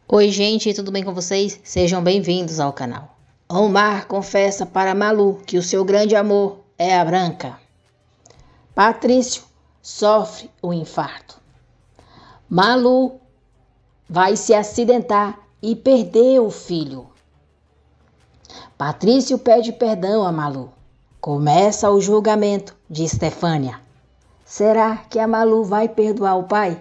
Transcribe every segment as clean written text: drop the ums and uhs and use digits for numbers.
Oi gente, tudo bem com vocês? Sejam bem-vindos ao canal. Omar confessa para Malu que o seu grande amor é a Branca. Patrício sofre um infarto. Malu vai se acidentar e perder o filho. Patrício pede perdão a Malu. Começa o julgamento de Estefânia. Será que a Malu vai perdoar o pai?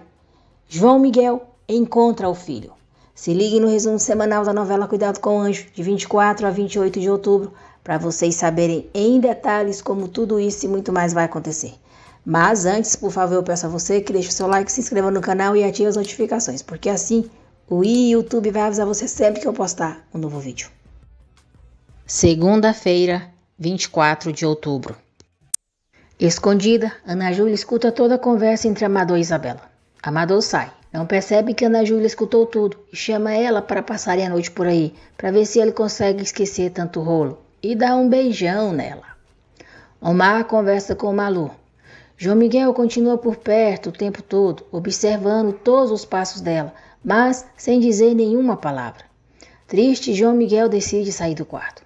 João Miguel encontra o filho. Se ligue no resumo semanal da novela Cuidado com o Anjo, de 24 a 28 de outubro, para vocês saberem em detalhes como tudo isso e muito mais vai acontecer. Mas antes, por favor, eu peço a você que deixe o seu like, se inscreva no canal e ative as notificações, porque assim o YouTube vai avisar você sempre que eu postar um novo vídeo. Segunda-feira, 24 de outubro. Escondida, Ana Júlia escuta toda a conversa entre Amador e Isabela. Amador sai. Não percebe que Ana Júlia escutou tudo e chama ela para passarem a noite por aí, para ver se ele consegue esquecer tanto rolo e dá um beijão nela. Omar conversa com Malu. João Miguel continua por perto o tempo todo, observando todos os passos dela, mas sem dizer nenhuma palavra. Triste, João Miguel decide sair do quarto.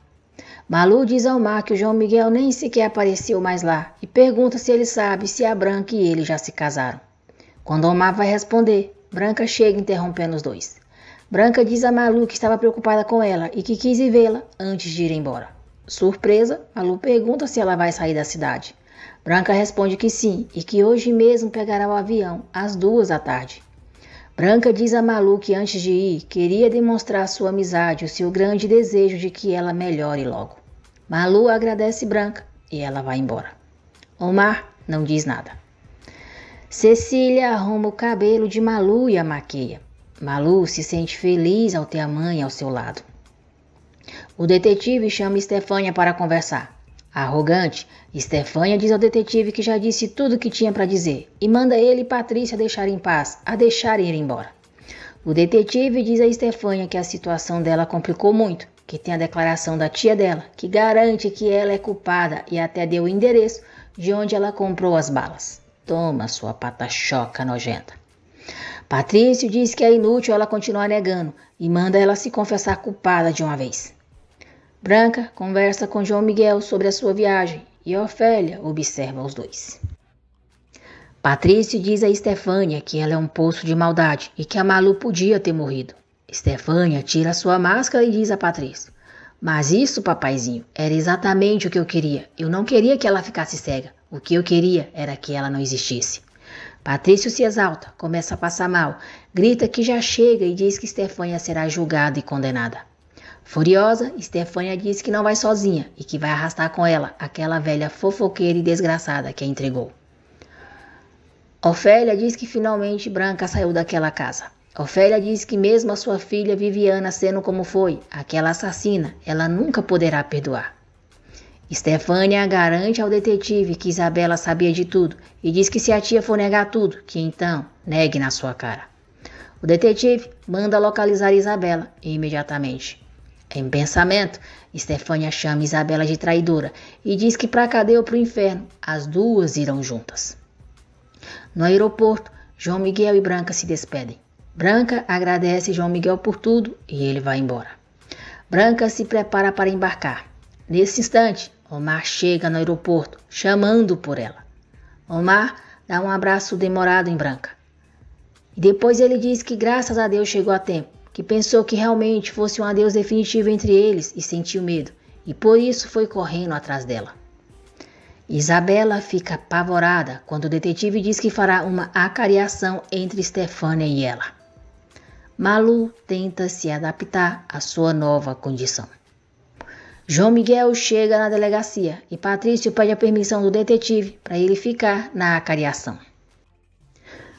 Malu diz ao Omar que o João Miguel nem sequer apareceu mais lá e pergunta se ele sabe se a Branca e ele já se casaram. Quando Omar vai responder, Branca chega interrompendo os dois. Branca diz a Malu que estava preocupada com ela e que quis ir vê-la antes de ir embora. Surpresa, Malu pergunta se ela vai sair da cidade. Branca responde que sim e que hoje mesmo pegará o avião às 14h. Branca diz a Malu que antes de ir, queria demonstrar sua amizade e o seu grande desejo de que ela melhore logo. Malu agradece Branca e ela vai embora. Omar não diz nada. Cecília arruma o cabelo de Malu e a maqueia. Malu se sente feliz ao ter a mãe ao seu lado. O detetive chama Estefânia para conversar. Arrogante, Estefânia diz ao detetive que já disse tudo o que tinha para dizer e manda ele e Patrícia deixar em paz, a deixarem ir embora. O detetive diz a Estefânia que a situação dela complicou muito, que tem a declaração da tia dela, que garante que ela é culpada e até deu o endereço de onde ela comprou as balas. Toma, sua patachoca nojenta. Patrício diz que é inútil ela continuar negando e manda ela se confessar culpada de uma vez. Branca conversa com João Miguel sobre a sua viagem e Ofélia observa os dois. Patrício diz a Estefânia que ela é um poço de maldade e que a Malu podia ter morrido. Estefânia tira sua máscara e diz a Patrício: mas isso, papaizinho, era exatamente o que eu queria. Eu não queria que ela ficasse cega. O que eu queria era que ela não existisse. Patrício se exalta, começa a passar mal, grita que já chega e diz que Estefânia será julgada e condenada. Furiosa, Estefânia diz que não vai sozinha e que vai arrastar com ela aquela velha fofoqueira e desgraçada que a entregou. Ofélia diz que finalmente Branca saiu daquela casa. Ofélia diz que mesmo a sua filha Viviana sendo como foi, aquela assassina, ela nunca poderá perdoar. Estefânia garante ao detetive que Isabela sabia de tudo e diz que se a tia for negar tudo, que então negue na sua cara. O detetive manda localizar Isabela imediatamente. Em pensamento, Estefânia chama Isabela de traidora e diz que para a cadeia ou para o inferno, as duas irão juntas. No aeroporto, João Miguel e Branca se despedem. Branca agradece João Miguel por tudo e ele vai embora. Branca se prepara para embarcar. Nesse instante, Omar chega no aeroporto, chamando por ela. Omar dá um abraço demorado em Branca. E depois ele diz que graças a Deus chegou a tempo, que pensou que realmente fosse um adeus definitivo entre eles e sentiu medo, e por isso foi correndo atrás dela. Isabela fica apavorada quando o detetive diz que fará uma acariação entre Estefânia e ela. Malu tenta se adaptar à sua nova condição. João Miguel chega na delegacia e Patrício pede a permissão do detetive para ele ficar na acariação.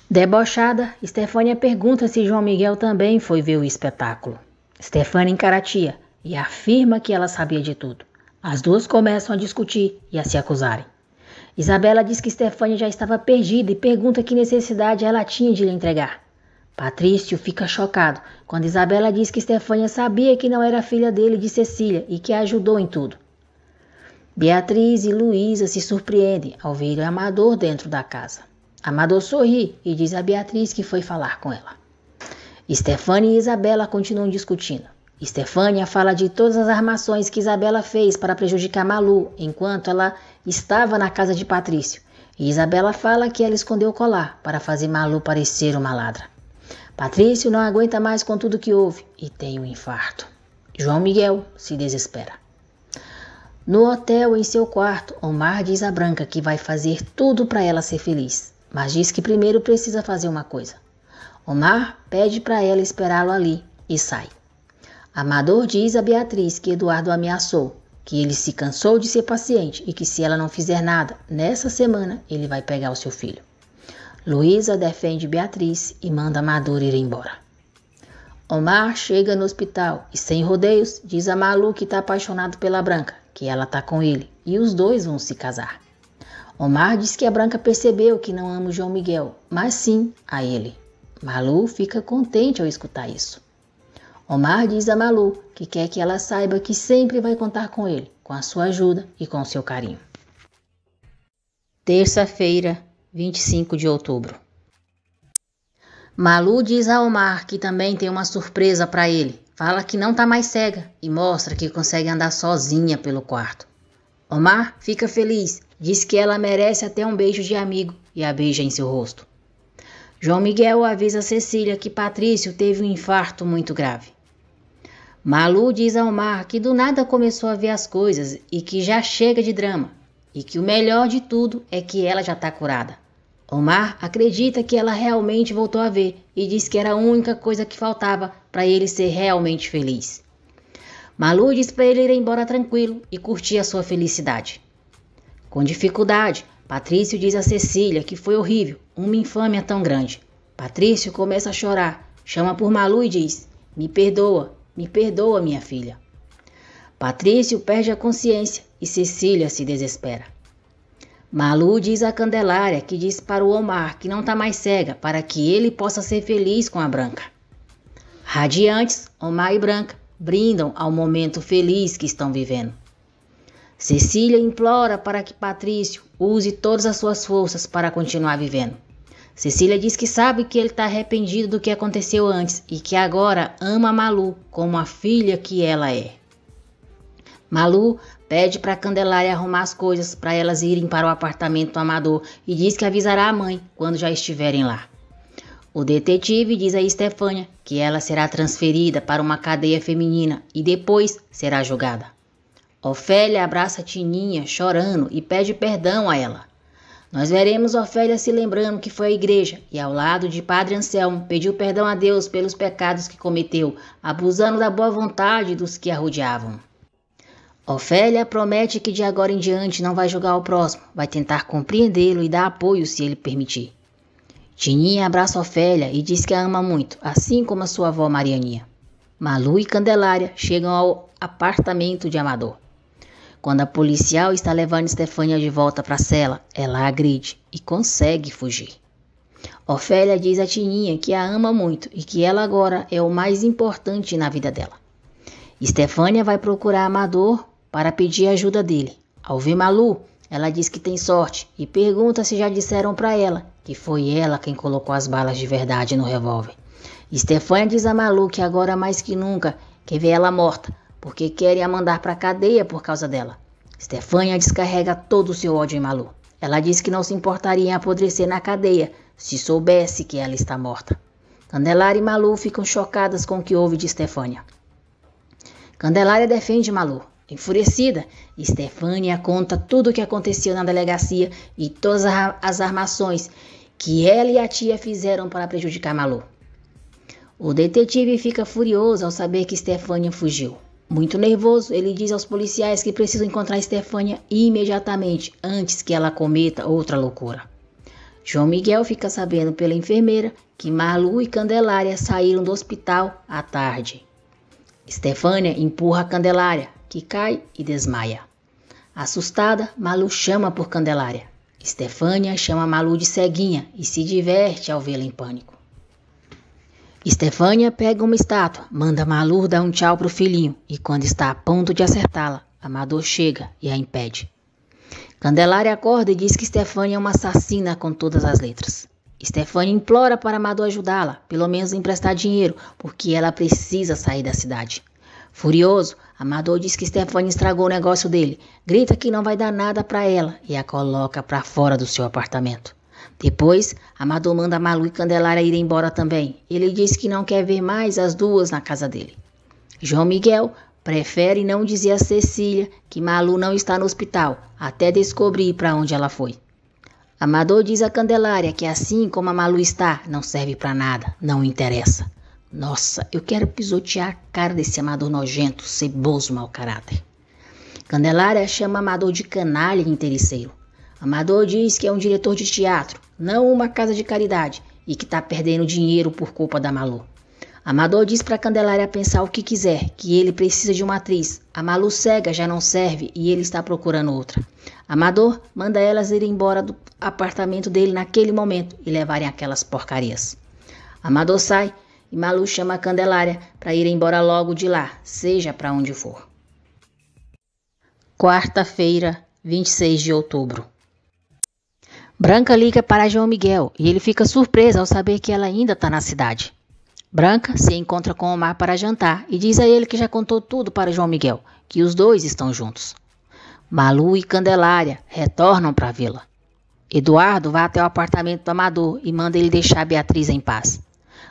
Debochada, Estefânia pergunta se João Miguel também foi ver o espetáculo. Estefânia encara a tia e afirma que ela sabia de tudo. As duas começam a discutir e a se acusarem. Isabela diz que Estefânia já estava perdida e pergunta que necessidade ela tinha de lhe entregar. Patrício fica chocado quando Isabela diz que Estefânia sabia que não era filha dele de Cecília e que a ajudou em tudo. Beatriz e Luísa se surpreendem ao ver Amador dentro da casa. Amador sorri e diz a Beatriz que foi falar com ela. Stefânia e Isabela continuam discutindo. Stefânia fala de todas as armações que Isabela fez para prejudicar Malu enquanto ela estava na casa de Patrício. E Isabela fala que ela escondeu o colar para fazer Malu parecer uma ladra. Patrício não aguenta mais com tudo que houve e tem um infarto. João Miguel se desespera. No hotel, em seu quarto, Omar diz a Branca que vai fazer tudo para ela ser feliz, mas diz que primeiro precisa fazer uma coisa. Omar pede para ela esperá-lo ali e sai. Amador diz a Beatriz que Eduardo ameaçou, que ele se cansou de ser paciente e que se ela não fizer nada nessa semana, ele vai pegar o seu filho. Luísa defende Beatriz e manda Amador ir embora. Omar chega no hospital e, sem rodeios, diz a Malu que está apaixonado pela Branca, que ela está com ele e os dois vão se casar. Omar diz que a Branca percebeu que não ama o João Miguel, mas sim a ele. Malu fica contente ao escutar isso. Omar diz a Malu que quer que ela saiba que sempre vai contar com ele, com a sua ajuda e com o seu carinho. Terça-feira, 25 de outubro. Malu diz a Omar que também tem uma surpresa para ele. Fala que não está mais cega e mostra que consegue andar sozinha pelo quarto. Omar fica feliz, diz que ela merece até um beijo de amigo e a beija em seu rosto. João Miguel avisa Cecília que Patrício teve um infarto muito grave. Malu diz a Omar que do nada começou a ver as coisas e que já chega de drama, e que o melhor de tudo é que ela já está curada. Omar acredita que ela realmente voltou a ver e diz que era a única coisa que faltava para ele ser realmente feliz. Malu diz para ele ir embora tranquilo e curtir a sua felicidade. Com dificuldade, Patrício diz a Cecília que foi horrível, uma infâmia tão grande. Patrício começa a chorar, chama por Malu e diz: me perdoa, minha filha. Patrício perde a consciência e Cecília se desespera. Malu diz a Candelária que diz para o Omar que não está mais cega para que ele possa ser feliz com a Branca. Radiantes, Omar e Branca brindam ao momento feliz que estão vivendo. Cecília implora para que Patrício use todas as suas forças para continuar vivendo. Cecília diz que sabe que ele está arrependido do que aconteceu antes e que agora ama Malu como a filha que ela é. Malu pede para Candelária arrumar as coisas para elas irem para o apartamento do Amador e diz que avisará a mãe quando já estiverem lá. O detetive diz a Stefânia que ela será transferida para uma cadeia feminina e depois será julgada. Ofélia abraça Tininha chorando e pede perdão a ela. Nós veremos Ofélia se lembrando que foi à igreja e ao lado de Padre Anselmo pediu perdão a Deus pelos pecados que cometeu, abusando da boa vontade dos que a rodeavam. Ofélia promete que de agora em diante não vai julgar o próximo, vai tentar compreendê-lo e dar apoio se ele permitir. Tininha abraça Ofélia e diz que a ama muito, assim como a sua avó Marianinha. Malu e Candelária chegam ao apartamento de Amador. Quando a policial está levando Stefânia de volta para a cela, ela a agride e consegue fugir. Ofélia diz a Tininha que a ama muito e que ela agora é o mais importante na vida dela. Stefânia vai procurar Amador para pedir ajuda dele. Ao ver Malu, ela diz que tem sorte e pergunta se já disseram para ela que foi ela quem colocou as balas de verdade no revólver. Stefânia diz a Malu que agora mais que nunca quer ver ela morta, porque querem a mandar para a cadeia por causa dela. Stefânia descarrega todo o seu ódio em Malu. Ela diz que não se importaria em apodrecer na cadeia se soubesse que ela está morta. Candelária e Malu ficam chocadas com o que houve de Stefânia. Candelária defende Malu. Enfurecida, Stefânia conta tudo o que aconteceu na delegacia e todas as armações que ela e a tia fizeram para prejudicar Malu. O detetive fica furioso ao saber que Stefânia fugiu. Muito nervoso, ele diz aos policiais que precisam encontrar Stefânia imediatamente, antes que ela cometa outra loucura. João Miguel fica sabendo pela enfermeira que Malu e Candelária saíram do hospital à tarde. Stefânia empurra a Candelária, que cai e desmaia. Assustada, Malu chama por Candelária. Stefânia chama Malu de ceguinha e se diverte ao vê-la em pânico. Stefânia pega uma estátua, manda Malu dar um tchau pro filhinho e quando está a ponto de acertá-la, Amador chega e a impede. Candelária acorda e diz que Stefânia é uma assassina com todas as letras. Stefânia implora para Amador ajudá-la, pelo menos emprestar dinheiro, porque ela precisa sair da cidade. Furioso, Amador diz que Stefânia estragou o negócio dele, grita que não vai dar nada para ela e a coloca para fora do seu apartamento. Depois, Amador manda Malu e Candelária ir embora também. Ele diz que não quer ver mais as duas na casa dele. João Miguel prefere não dizer a Cecília que Malu não está no hospital, até descobrir para onde ela foi. Amador diz a Candelária que assim como a Malu está, não serve para nada, não interessa. Nossa, eu quero pisotear a cara desse Amador nojento, ceboso, mau caráter. Candelária chama Amador de canalha e interesseiro. Amador diz que é um diretor de teatro, não uma casa de caridade, e que está perdendo dinheiro por culpa da Malu. Amador diz para Candelária pensar o que quiser, que ele precisa de uma atriz. A Malu cega já não serve e ele está procurando outra. Amador manda elas irem embora do apartamento dele naquele momento e levarem aquelas porcarias. Amador sai e Malu chama a Candelária para ir embora logo de lá, seja para onde for. Quarta-feira, 26 de outubro. Branca liga para João Miguel e ele fica surpreso ao saber que ela ainda está na cidade. Branca se encontra com Omar para jantar e diz a ele que já contou tudo para João Miguel, que os dois estão juntos. Malu e Candelária retornam para a vila. Eduardo vai até o apartamento do Amador e manda ele deixar a Beatriz em paz.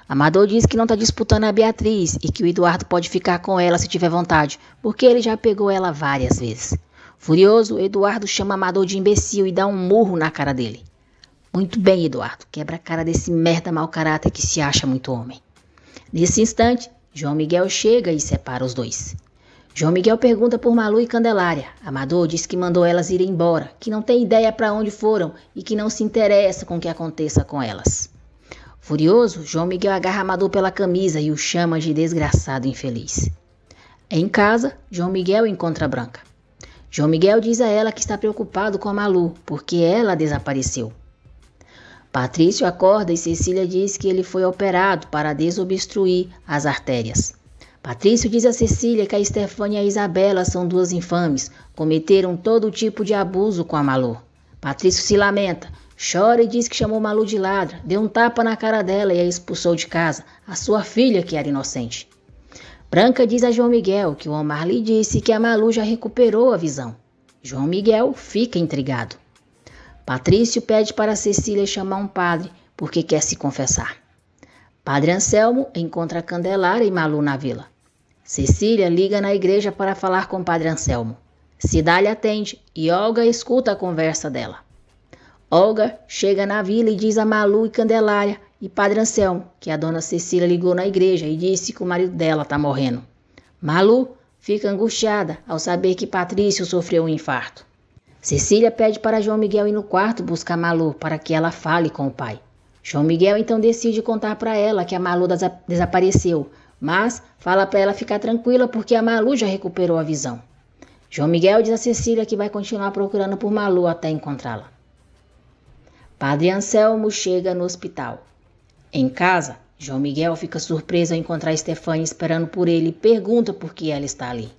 Amador diz que não está disputando a Beatriz e que o Eduardo pode ficar com ela se tiver vontade, porque ele já pegou ela várias vezes. Furioso, Eduardo chama Amador de imbecil e dá um murro na cara dele. Muito bem, Eduardo, quebra a cara desse merda mau caráter que se acha muito homem. Nesse instante, João Miguel chega e separa os dois. João Miguel pergunta por Malu e Candelária. Amador diz que mandou elas irem embora, que não tem ideia para onde foram e que não se interessa com o que aconteça com elas. Furioso, João Miguel agarra Amador pela camisa e o chama de desgraçado infeliz. Em casa, João Miguel encontra Branca. João Miguel diz a ela que está preocupado com a Malu, porque ela desapareceu. Patrício acorda e Cecília diz que ele foi operado para desobstruir as artérias. Patrício diz a Cecília que a Stefânia e a Isabela são duas infames, cometeram todo tipo de abuso com a Malu. Patrício se lamenta, chora e diz que chamou Malu de ladra, deu um tapa na cara dela e a expulsou de casa, a sua filha que era inocente. Branca diz a João Miguel que o Omar lhe disse que a Malu já recuperou a visão. João Miguel fica intrigado. Patrício pede para Cecília chamar um padre porque quer se confessar. Padre Anselmo encontra Candelária e Malu na vila. Cecília liga na igreja para falar com Padre Anselmo. Cidália atende e Olga escuta a conversa dela. Olga chega na vila e diz a Malu e Candelária e Padre Anselmo que a dona Cecília ligou na igreja e disse que o marido dela está morrendo. Malu fica angustiada ao saber que Patrício sofreu um infarto. Cecília pede para João Miguel ir no quarto buscar Malu para que ela fale com o pai. João Miguel então decide contar para ela que a Malu desapareceu, mas fala para ela ficar tranquila porque a Malu já recuperou a visão. João Miguel diz a Cecília que vai continuar procurando por Malu até encontrá-la. Padre Anselmo chega no hospital. Em casa, João Miguel fica surpreso ao encontrar Stefânia esperando por ele e pergunta por que ela está ali.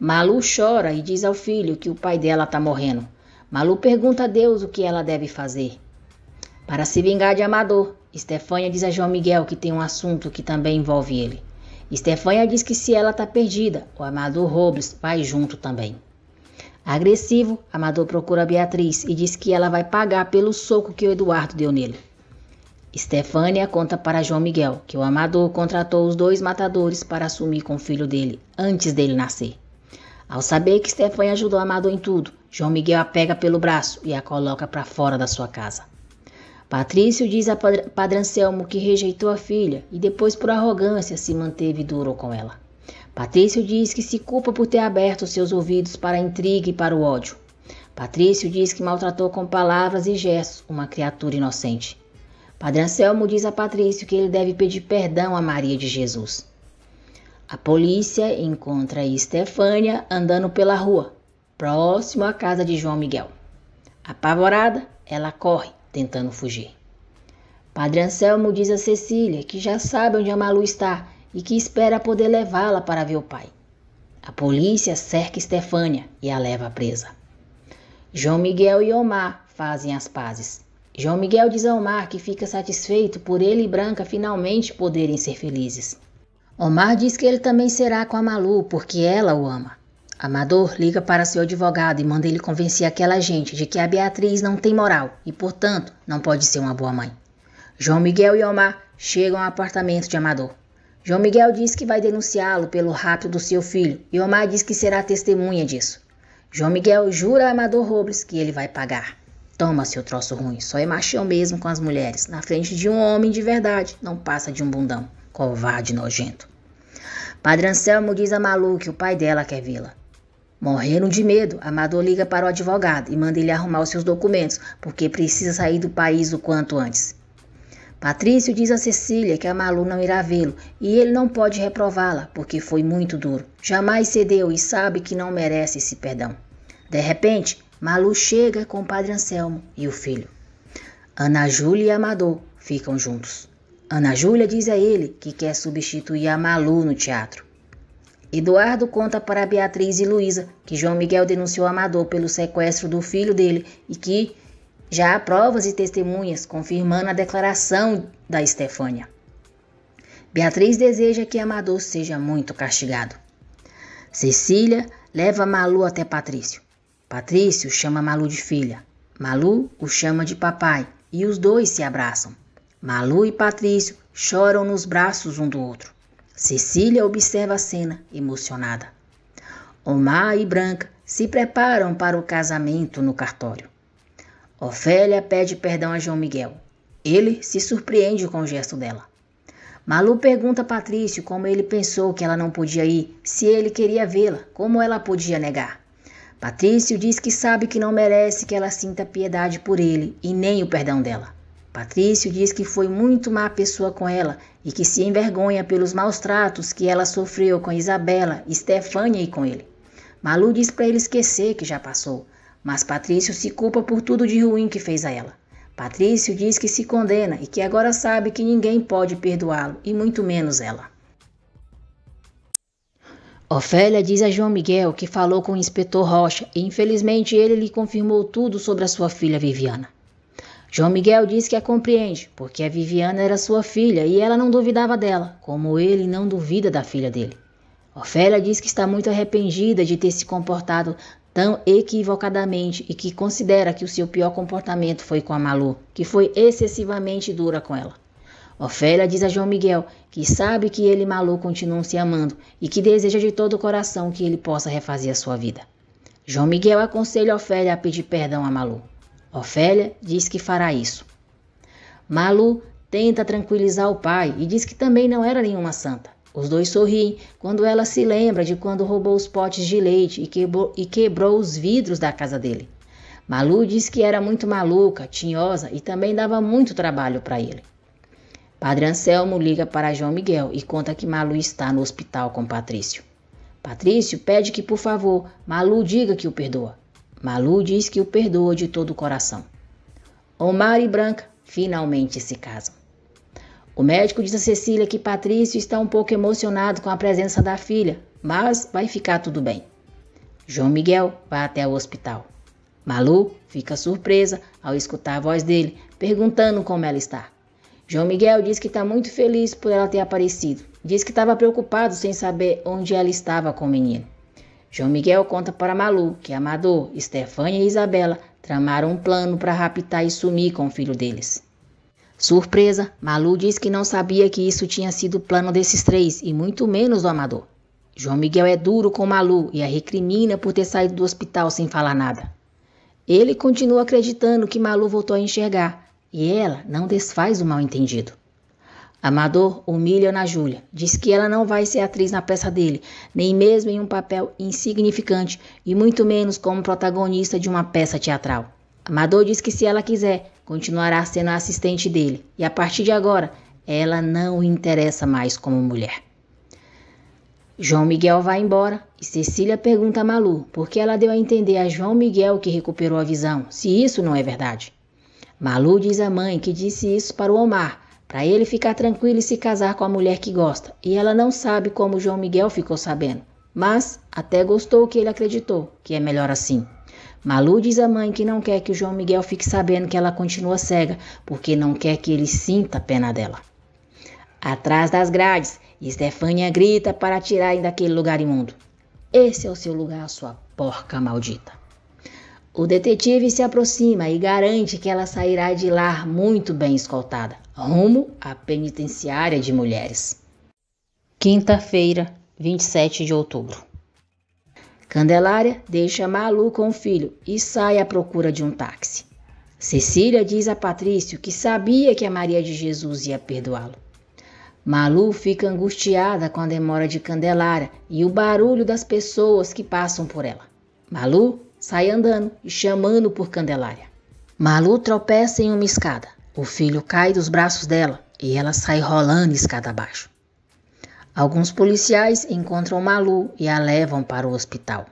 Malu chora e diz ao filho que o pai dela está morrendo. Malu pergunta a Deus o que ela deve fazer. Para se vingar de Amador, Stefânia diz a João Miguel que tem um assunto que também envolve ele. Stefânia diz que se ela está perdida, o Amador Robles vai junto também. Agressivo, Amador procura a Beatriz e diz que ela vai pagar pelo soco que o Eduardo deu nele. Stefânia conta para João Miguel que o Amador contratou os dois matadores para assumir com o filho dele antes dele nascer. Ao saber que Stefânia ajudou Amador em tudo, João Miguel a pega pelo braço e a coloca para fora da sua casa. Patrício diz a Padre Anselmo que rejeitou a filha e depois por arrogância se manteve duro com ela. Patrício diz que se culpa por ter aberto seus ouvidos para a intriga e para o ódio. Patrício diz que maltratou com palavras e gestos uma criatura inocente. Padre Anselmo diz a Patrício que ele deve pedir perdão a Maria de Jesus. A polícia encontra Stefânia andando pela rua, próximo à casa de João Miguel. Apavorada, ela corre, tentando fugir. Padre Anselmo diz a Cecília que já sabe onde a Malu está e que espera poder levá-la para ver o pai. A polícia cerca Stefânia e a leva presa. João Miguel e Omar fazem as pazes. João Miguel diz a Omar que fica satisfeito por ele e Branca finalmente poderem ser felizes. Omar diz que ele também será com a Malu porque ela o ama. Amador liga para seu advogado e manda ele convencer aquela gente de que a Beatriz não tem moral e, portanto, não pode ser uma boa mãe. João Miguel e Omar chegam ao apartamento de Amador. João Miguel diz que vai denunciá-lo pelo rapto do seu filho e Omar diz que será testemunha disso. João Miguel jura a Amador Robles que ele vai pagar. Toma, seu troço ruim, só é machão mesmo com as mulheres. Na frente de um homem de verdade, não passa de um bundão. Covarde nojento. Padre Anselmo diz a Malu que o pai dela quer vê-la. Morrendo de medo, Amador liga para o advogado e manda ele arrumar os seus documentos, porque precisa sair do país o quanto antes. Patrício diz a Cecília que a Malu não irá vê-lo e ele não pode reprová-la, porque foi muito duro. Jamais cedeu e sabe que não merece esse perdão. De repente, Malu chega com o Padre Anselmo e o filho. Ana Júlia e Amador ficam juntos. Ana Júlia diz a ele que quer substituir a Malu no teatro. Eduardo conta para Beatriz e Luísa que João Miguel denunciou Amador pelo sequestro do filho dele e que já há provas e testemunhas confirmando a declaração da Estefânia. Beatriz deseja que Amador seja muito castigado. Cecília leva Malu até Patrício. Patrício chama Malu de filha. Malu o chama de papai e os dois se abraçam. Malu e Patrício choram nos braços um do outro. Cecília observa a cena, emocionada. Omar e Branca se preparam para o casamento no cartório. Ofélia pede perdão a João Miguel. Ele se surpreende com o gesto dela. Malu pergunta a Patrício como ele pensou que ela não podia ir, se ele queria vê-la, como ela podia negar. Patrício diz que sabe que não merece que ela sinta piedade por ele e nem o perdão dela. Patrício diz que foi muito má pessoa com ela e que se envergonha pelos maus tratos que ela sofreu com Isabela, Estefânia e com ele. Malu diz para ele esquecer que já passou, mas Patrício se culpa por tudo de ruim que fez a ela. Patrício diz que se condena e que agora sabe que ninguém pode perdoá-lo e muito menos ela. Ofélia diz a João Miguel que falou com o inspetor Rocha e infelizmente ele lhe confirmou tudo sobre a sua filha Viviana. João Miguel diz que a compreende, porque a Viviana era sua filha e ela não duvidava dela, como ele não duvida da filha dele. Ofélia diz que está muito arrependida de ter se comportado tão equivocadamente e que considera que o seu pior comportamento foi com a Malu, que foi excessivamente dura com ela. Ofélia diz a João Miguel que sabe que ele e Malu continuam se amando e que deseja de todo o coração que ele possa refazer a sua vida. João Miguel aconselha Ofélia a pedir perdão a Malu. Ofélia diz que fará isso. Malu tenta tranquilizar o pai e diz que também não era nenhuma santa. Os dois sorriem quando ela se lembra de quando roubou os potes de leite e quebrou os vidros da casa dele. Malu diz que era muito maluca, tinhosa e também dava muito trabalho para ele. Padre Anselmo liga para João Miguel e conta que Malu está no hospital com Patrício. Patrício pede que, por favor, Malu diga que o perdoa. Malu diz que o perdoa de todo o coração. Omar e Branca finalmente se casam. O médico diz a Cecília que Patrício está um pouco emocionado com a presença da filha, mas vai ficar tudo bem. João Miguel vai até o hospital. Malu fica surpresa ao escutar a voz dele, perguntando como ela está. João Miguel diz que está muito feliz por ela ter aparecido. Diz que estava preocupado sem saber onde ela estava com o menino. João Miguel conta para Malu que Amador, Estefânia e Isabela tramaram um plano para raptar e sumir com o filho deles. Surpresa, Malu diz que não sabia que isso tinha sido o plano desses três e muito menos do Amador. João Miguel é duro com Malu e a recrimina por ter saído do hospital sem falar nada. Ele continua acreditando que Malu voltou a enxergar e ela não desfaz o mal-entendido. Amador humilha Ana Júlia, diz que ela não vai ser atriz na peça dele, nem mesmo em um papel insignificante e muito menos como protagonista de uma peça teatral. Amador diz que se ela quiser, continuará sendo a assistente dele e a partir de agora, ela não o interessa mais como mulher. João Miguel vai embora e Cecília pergunta a Malu por que ela deu a entender a João Miguel que recuperou a visão, se isso não é verdade. Malu diz à mãe que disse isso para o Omar, para ele ficar tranquilo e se casar com a mulher que gosta, e ela não sabe como o João Miguel ficou sabendo, mas até gostou que ele acreditou, que é melhor assim. Malu diz à mãe que não quer que o João Miguel fique sabendo que ela continua cega, porque não quer que ele sinta a pena dela. Atrás das grades, Estefânia grita para tirarem daquele lugar imundo. Esse é o seu lugar, sua porca maldita. O detetive se aproxima e garante que ela sairá de lá muito bem escoltada, rumo à penitenciária de mulheres. Quinta-feira, 27 de outubro. Candelária deixa Malu com o filho e sai à procura de um táxi. Cecília diz a Patrício que sabia que a Maria de Jesus ia perdoá-lo. Malu fica angustiada com a demora de Candelária e o barulho das pessoas que passam por ela. Malu sai andando e chamando por Candelária. Malu tropeça em uma escada. O filho cai dos braços dela e ela sai rolando escada abaixo. Alguns policiais encontram Malu e a levam para o hospital.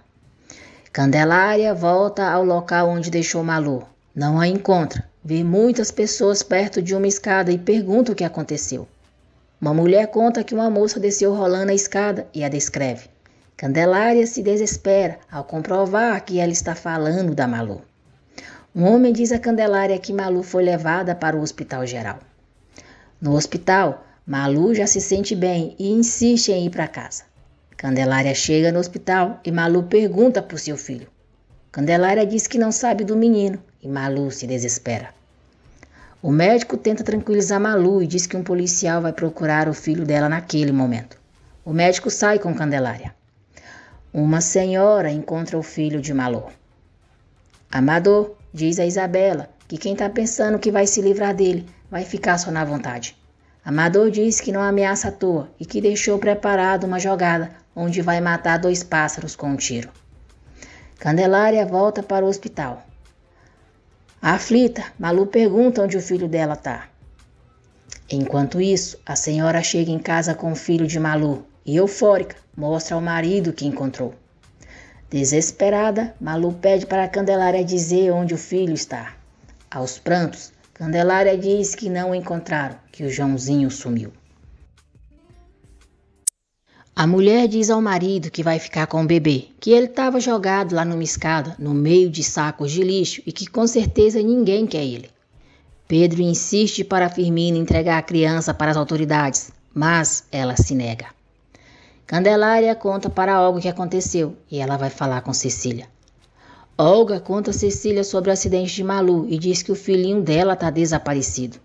Candelária volta ao local onde deixou Malu. Não a encontra. Vê muitas pessoas perto de uma escada e pergunta o que aconteceu. Uma mulher conta que uma moça desceu rolando a escada e a descreve. Candelária se desespera ao comprovar que ela está falando da Malu. Um homem diz a Candelária que Malu foi levada para o hospital geral. No hospital, Malu já se sente bem e insiste em ir para casa. Candelária chega no hospital e Malu pergunta por seu filho. Candelária diz que não sabe do menino e Malu se desespera. O médico tenta tranquilizar Malu e diz que um policial vai procurar o filho dela naquele momento. O médico sai com Candelária. Uma senhora encontra o filho de Malu. Amador diz a Isabela que quem está pensando que vai se livrar dele vai ficar só na vontade. Amador diz que não ameaça à toa e que deixou preparado uma jogada onde vai matar 2 pássaros com um tiro. Candelária volta para o hospital. Aflita, Malu pergunta onde o filho dela está. Enquanto isso, a senhora chega em casa com o filho de Malu e, eufórica, mostra ao marido que encontrou. Desesperada, Malu pede para Candelária dizer onde o filho está. Aos prantos, Candelária diz que não o encontraram, que o Joãozinho sumiu. A mulher diz ao marido que vai ficar com o bebê, que ele estava jogado lá numa escada, no meio de sacos de lixo e que com certeza ninguém quer ele. Pedro insiste para Firmina entregar a criança para as autoridades, mas ela se nega. Candelária conta para Olga o que aconteceu e ela vai falar com Cecília. Olga conta a Cecília sobre o acidente de Malu e diz que o filhinho dela está desaparecido.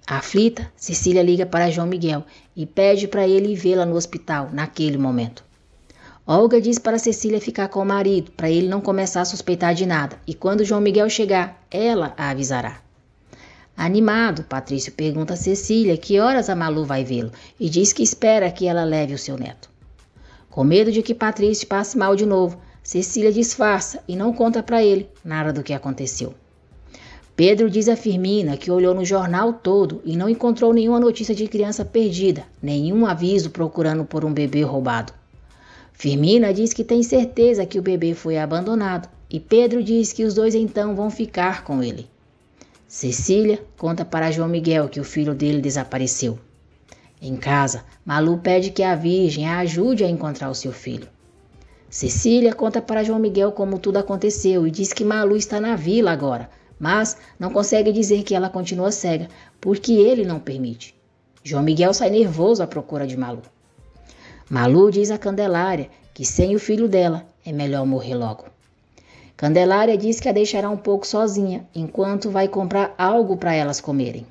Aflita, Cecília liga para João Miguel e pede para ele ir vê-la no hospital naquele momento. Olga diz para Cecília ficar com o marido para ele não começar a suspeitar de nada e quando João Miguel chegar, ela a avisará. Animado, Patrício pergunta a Cecília que horas a Malu vai vê-lo e diz que espera que ela leve o seu neto. Com medo de que Patrício passe mal de novo, Cecília disfarça e não conta para ele nada do que aconteceu. Pedro diz a Firmina que olhou no jornal todo e não encontrou nenhuma notícia de criança perdida, nenhum aviso procurando por um bebê roubado. Firmina diz que tem certeza que o bebê foi abandonado e Pedro diz que os dois então vão ficar com ele. Cecília conta para João Miguel que o filho dele desapareceu. Em casa, Malu pede que a Virgem a ajude a encontrar o seu filho. Cecília conta para João Miguel como tudo aconteceu e diz que Malu está na vila agora, mas não consegue dizer que ela continua cega, porque ele não permite. João Miguel sai nervoso à procura de Malu. Malu diz a Candelária que sem o filho dela é melhor morrer logo. Candelária diz que a deixará um pouco sozinha, enquanto vai comprar algo para elas comerem.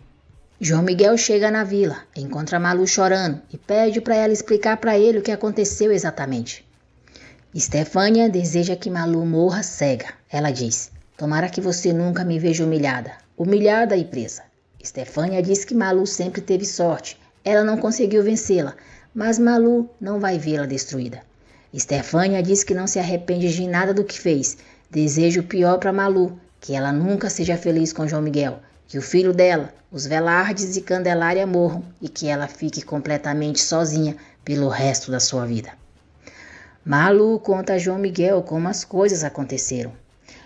João Miguel chega na vila, encontra Malu chorando e pede para ela explicar para ele o que aconteceu exatamente. Estefânia deseja que Malu morra cega. Ela diz: tomara que você nunca me veja humilhada e presa. Estefânia diz que Malu sempre teve sorte. Ela não conseguiu vencê-la, mas Malu não vai vê-la destruída. Estefânia diz que não se arrepende de nada do que fez. Deseja o pior para Malu, que ela nunca seja feliz com João Miguel, que o filho dela, os Velardes e Candelária morram e que ela fique completamente sozinha pelo resto da sua vida. Malu conta a João Miguel como as coisas aconteceram.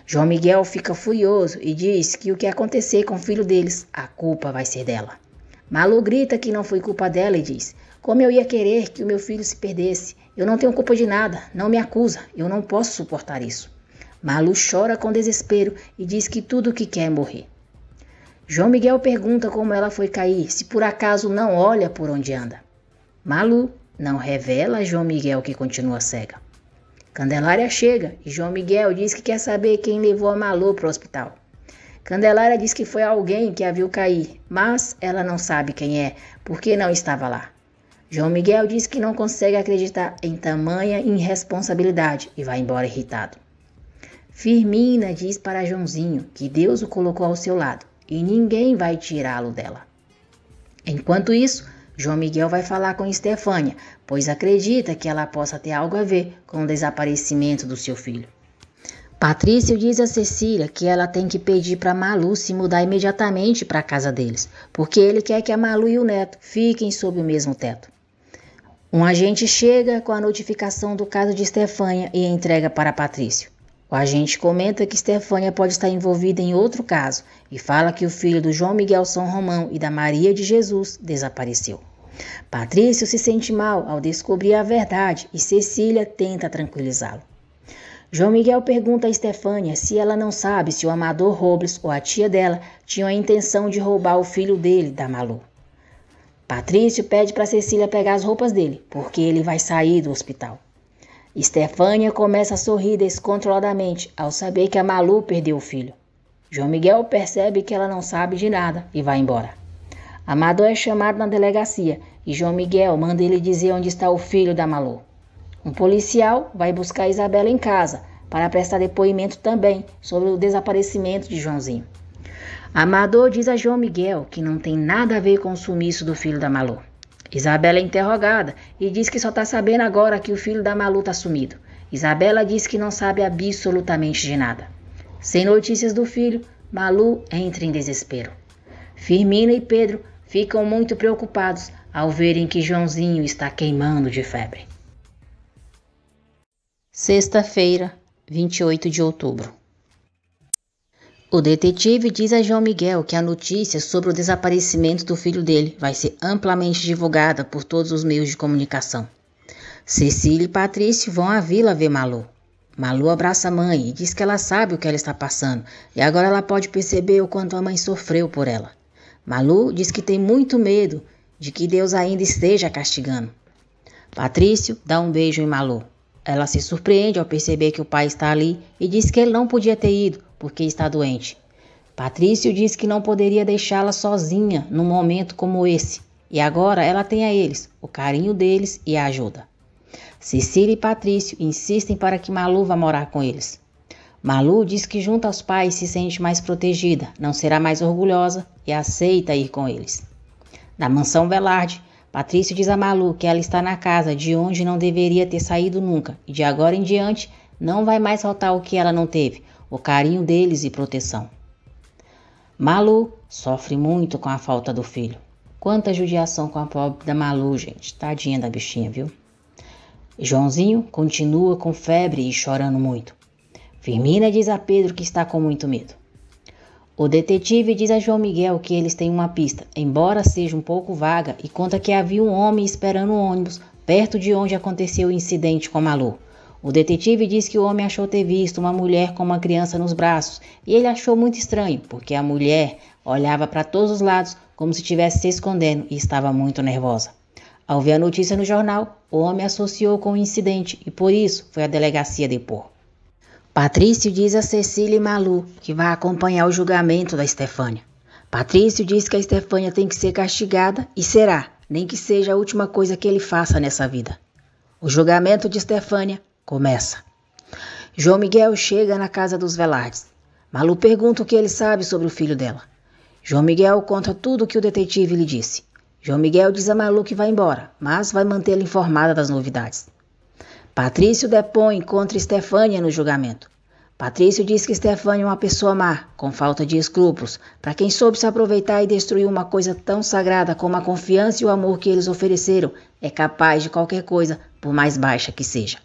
João Miguel fica furioso e diz que o que acontecer com o filho deles, a culpa vai ser dela. Malu grita que não foi culpa dela e diz: como eu ia querer que o meu filho se perdesse? Eu não tenho culpa de nada, não me acusa, eu não posso suportar isso. Malu chora com desespero e diz que tudo o que quer é morrer. João Miguel pergunta como ela foi cair, se por acaso não olha por onde anda. Malu não revela a João Miguel que continua cega. Candelária chega e João Miguel diz que quer saber quem levou a Malu para o hospital. Candelária diz que foi alguém que a viu cair, mas ela não sabe quem é, porque não estava lá. João Miguel diz que não consegue acreditar em tamanha irresponsabilidade e vai embora irritado. Firmina diz para Joãozinho que Deus o colocou ao seu lado e ninguém vai tirá-lo dela. Enquanto isso, João Miguel vai falar com Estefânia, pois acredita que ela possa ter algo a ver com o desaparecimento do seu filho. Patrício diz a Cecília que ela tem que pedir para Malu se mudar imediatamente para a casa deles, porque ele quer que a Malu e o neto fiquem sob o mesmo teto. Um agente chega com a notificação do caso de Estefânia e entrega para Patrício. O agente comenta que Estefânia pode estar envolvida em outro caso e fala que o filho do João Miguel São Romão e da Maria de Jesus desapareceu. Patrício se sente mal ao descobrir a verdade e Cecília tenta tranquilizá-lo. João Miguel pergunta a Estefânia se ela não sabe se o Amador Robles ou a tia dela tinham a intenção de roubar o filho dele, da Malu. Patrício pede para Cecília pegar as roupas dele, porque ele vai sair do hospital. Estefânia começa a sorrir descontroladamente ao saber que a Malu perdeu o filho. João Miguel percebe que ela não sabe de nada e vai embora. Amador é chamado na delegacia e João Miguel manda ele dizer onde está o filho da Malu. Um policial vai buscar Isabela em casa para prestar depoimento também sobre o desaparecimento de Joãozinho. Amador diz a João Miguel que não tem nada a ver com o sumiço do filho da Malu. Isabela é interrogada e diz que só está sabendo agora que o filho da Malu está sumido. Isabela diz que não sabe absolutamente de nada. Sem notícias do filho, Malu entra em desespero. Firmina e Pedro ficam muito preocupados ao verem que Joãozinho está queimando de febre. Sexta-feira, 28 de outubro. O detetive diz a João Miguel que a notícia sobre o desaparecimento do filho dele vai ser amplamente divulgada por todos os meios de comunicação. Cecília e Patrício vão à vila ver Malu. Malu abraça a mãe e diz que ela sabe o que ela está passando e agora ela pode perceber o quanto a mãe sofreu por ela. Malu diz que tem muito medo de que Deus ainda esteja castigando. Patrício dá um beijo em Malu. Ela se surpreende ao perceber que o pai está ali e diz que ele não podia ter ido porque está doente. Patrício diz que não poderia deixá-la sozinha num momento como esse e agora ela tem a eles, o carinho deles e a ajuda. Cecília e Patrício insistem para que Malu vá morar com eles. Malu diz que junto aos pais se sente mais protegida, não será mais orgulhosa e aceita ir com eles. Na mansão Velarde, Patrício diz a Malu que ela está na casa de onde não deveria ter saído nunca e de agora em diante não vai mais faltar o que ela não teve, o carinho deles e proteção. Malu sofre muito com a falta do filho. Quanta judiação com a pobre da Malu, gente. Tadinha da bichinha, viu? Joãozinho continua com febre e chorando muito. Firmina diz a Pedro que está com muito medo. O detetive diz a João Miguel que eles têm uma pista, embora seja um pouco vaga, e conta que havia um homem esperando um ônibus perto de onde aconteceu o incidente com a Malu. O detetive diz que o homem achou ter visto uma mulher com uma criança nos braços e ele achou muito estranho, porque a mulher olhava para todos os lados como se estivesse se escondendo e estava muito nervosa. Ao ver a notícia no jornal, o homem associou com o incidente e por isso foi à delegacia depor. Patrício diz a Cecília e Malu que vai acompanhar o julgamento da Estefânia. Patrício diz que a Estefânia tem que ser castigada e será, nem que seja a última coisa que ele faça nessa vida. O julgamento de Estefânia começa. João Miguel chega na casa dos Velardes. Malu pergunta o que ele sabe sobre o filho dela. João Miguel conta tudo o que o detetive lhe disse. João Miguel diz a Malu que vai embora, mas vai mantê-la informada das novidades. Patrício depõe contra Estefânia no julgamento. Patrício diz que Estefânia é uma pessoa má, com falta de escrúpulos, para quem soube se aproveitar e destruir uma coisa tão sagrada como a confiança e o amor que eles ofereceram, é capaz de qualquer coisa, por mais baixa que seja.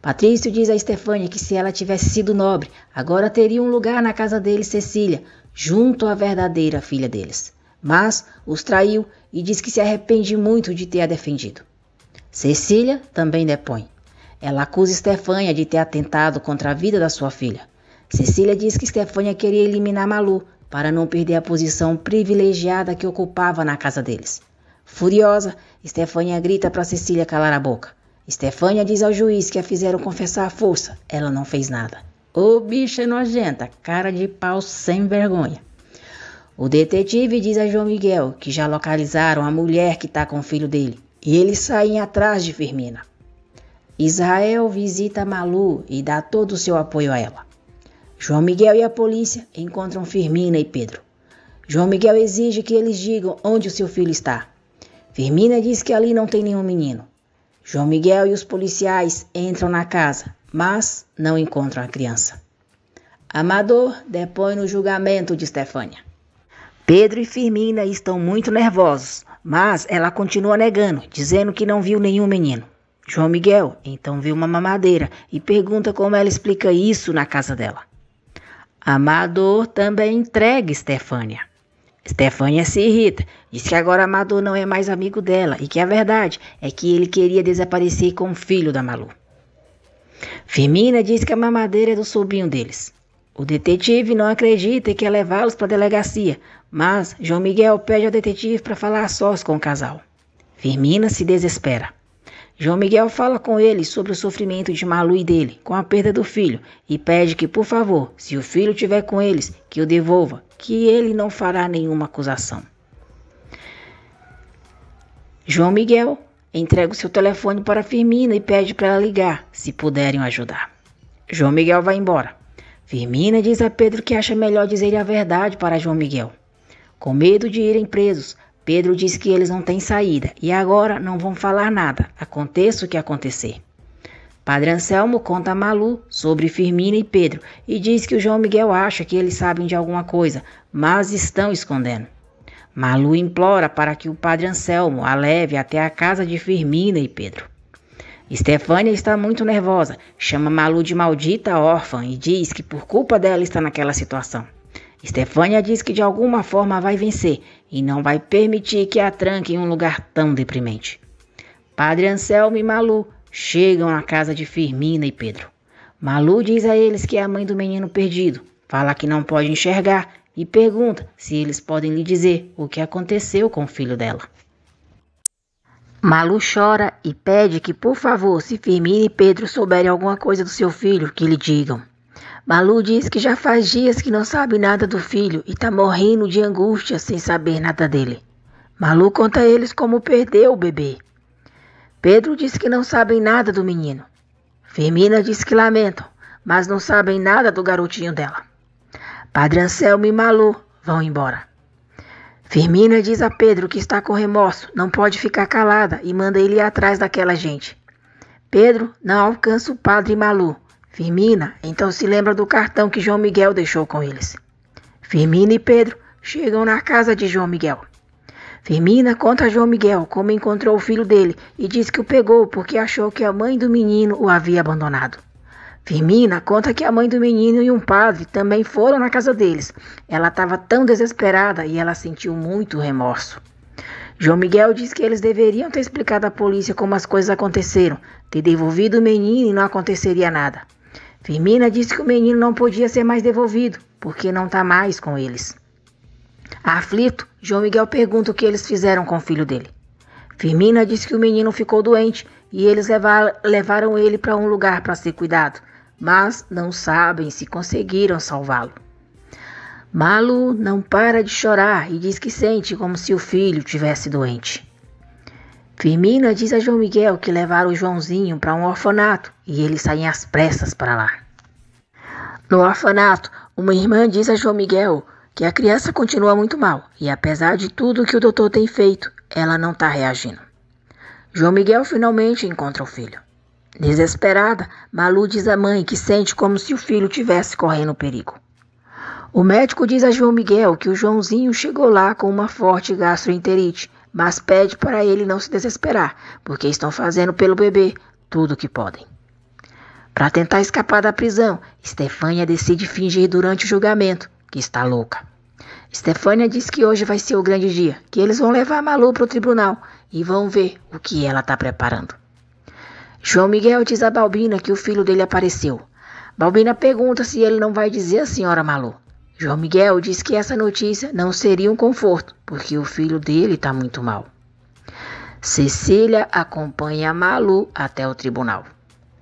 Patrício diz a Estefânia que se ela tivesse sido nobre, agora teria um lugar na casa deles, Cecília, junto à verdadeira filha deles. Mas os traiu e diz que se arrepende muito de ter a defendido. Cecília também depõe. Ela acusa Estefânia de ter atentado contra a vida da sua filha. Cecília diz que Estefânia queria eliminar Malu para não perder a posição privilegiada que ocupava na casa deles. Furiosa, Estefânia grita para Cecília calar a boca. Estefânia diz ao juiz que a fizeram confessar à força. Ela não fez nada. Ô bicha nojenta, cara de pau sem vergonha. O detetive diz a João Miguel que já localizaram a mulher que está com o filho dele e eles saem atrás de Firmina. Israel visita Malu e dá todo o seu apoio a ela. João Miguel e a polícia encontram Firmina e Pedro. João Miguel exige que eles digam onde o seu filho está. Firmina diz que ali não tem nenhum menino. João Miguel e os policiais entram na casa, mas não encontram a criança. Amador depõe no julgamento de Estefânia. Pedro e Firmina estão muito nervosos, mas ela continua negando, dizendo que não viu nenhum menino. João Miguel então vê uma mamadeira e pergunta como ela explica isso na casa dela. Amador também entrega Estefânia. Estefânia se irrita, diz que agora Amador não é mais amigo dela e que a verdade é que ele queria desaparecer com o filho da Malu. Firmina diz que a mamadeira é do sobrinho deles. O detetive não acredita e quer levá-los para a delegacia, mas João Miguel pede ao detetive para falar a sós com o casal. Firmina se desespera. João Miguel fala com ele sobre o sofrimento de Malu e dele, com a perda do filho, e pede que, por favor, se o filho estiver com eles, que o devolva, que ele não fará nenhuma acusação. João Miguel entrega o seu telefone para Firmina e pede para ela ligar, se puderem ajudar. João Miguel vai embora. Firmina diz a Pedro que acha melhor dizer a verdade para João Miguel. Com medo de irem presos, Pedro diz que eles não têm saída e agora não vão falar nada, aconteça o que acontecer. Padre Anselmo conta a Malu sobre Firmina e Pedro e diz que o João Miguel acha que eles sabem de alguma coisa, mas estão escondendo. Malu implora para que o Padre Anselmo a leve até a casa de Firmina e Pedro. Estefânia está muito nervosa, chama Malu de maldita órfã e diz que por culpa dela está naquela situação. Estefânia diz que de alguma forma vai vencer e não vai permitir que a tranque em um lugar tão deprimente. Padre Anselmo e Malu chegam à casa de Firmina e Pedro. Malu diz a eles que é a mãe do menino perdido, fala que não pode enxergar e pergunta se eles podem lhe dizer o que aconteceu com o filho dela. Malu chora e pede que, por favor, se Firmina e Pedro souberem alguma coisa do seu filho, que lhe digam. Malu diz que já faz dias que não sabe nada do filho e está morrendo de angústia sem saber nada dele. Malu conta a eles como perdeu o bebê. Pedro diz que não sabem nada do menino. Firmina diz que lamentam, mas não sabem nada do garotinho dela. Padre Anselmo e Malu vão embora. Firmina diz a Pedro que está com remorso, não pode ficar calada e manda ele ir atrás daquela gente. Pedro não alcança o padre e Malu. Firmina então se lembra do cartão que João Miguel deixou com eles. Firmina e Pedro chegam na casa de João Miguel. Firmina conta a João Miguel como encontrou o filho dele e diz que o pegou porque achou que a mãe do menino o havia abandonado. Firmina conta que a mãe do menino e um padre também foram na casa deles. Ela estava tão desesperada e ela sentiu muito remorso. João Miguel diz que eles deveriam ter explicado à polícia como as coisas aconteceram, ter devolvido o menino e não aconteceria nada. Firmina disse que o menino não podia ser mais devolvido, porque não está mais com eles. Aflito, João Miguel pergunta o que eles fizeram com o filho dele. Firmina disse que o menino ficou doente e eles levaram ele para um lugar para ser cuidado, mas não sabem se conseguiram salvá-lo. Malu não para de chorar e diz que sente como se o filho tivesse doente. Firmina diz a João Miguel que levaram o Joãozinho para um orfanato e eles saem às pressas para lá. No orfanato, uma irmã diz a João Miguel que a criança continua muito mal e apesar de tudo que o doutor tem feito, ela não está reagindo. João Miguel finalmente encontra o filho. Desesperada, Malu diz à mãe que sente como se o filho tivesse correndo perigo. O médico diz a João Miguel que o Joãozinho chegou lá com uma forte gastroenterite, mas pede para ele não se desesperar, porque estão fazendo pelo bebê tudo o que podem. Para tentar escapar da prisão, Estefânia decide fingir durante o julgamento que está louca. Estefânia diz que hoje vai ser o grande dia, que eles vão levar a Malu para o tribunal e vão ver o que ela está preparando. João Miguel diz a Balbina que o filho dele apareceu. Balbina pergunta se ele não vai dizer à senhora Malu. João Miguel diz que essa notícia não seria um conforto, porque o filho dele está muito mal. Cecília acompanha Malu até o tribunal.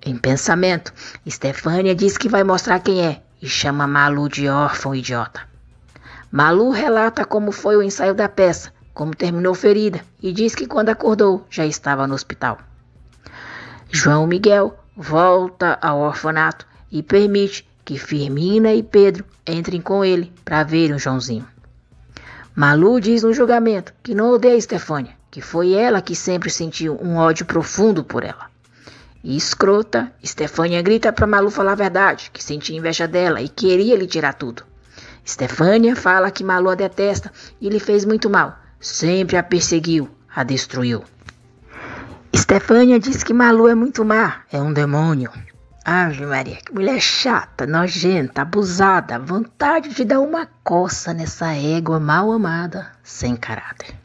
Em pensamento, Estefânia diz que vai mostrar quem é e chama Malu de órfão idiota. Malu relata como foi o ensaio da peça, como terminou ferida e diz que quando acordou já estava no hospital. João Miguel volta ao orfanato e permite que Firmina e Pedro entrem com ele para verem o Joãozinho. Malu diz no julgamento que não odeia Estefânia, que foi ela que sempre sentiu um ódio profundo por ela. E escrota, Estefânia grita para Malu falar a verdade, que sentia inveja dela e queria lhe tirar tudo. Estefânia fala que Malu a detesta e lhe fez muito mal, sempre a perseguiu, a destruiu. Estefânia diz que Malu é muito má, é um demônio. Ave Maria, que mulher chata, nojenta, abusada, vontade de dar uma coça nessa égua mal amada, sem caráter.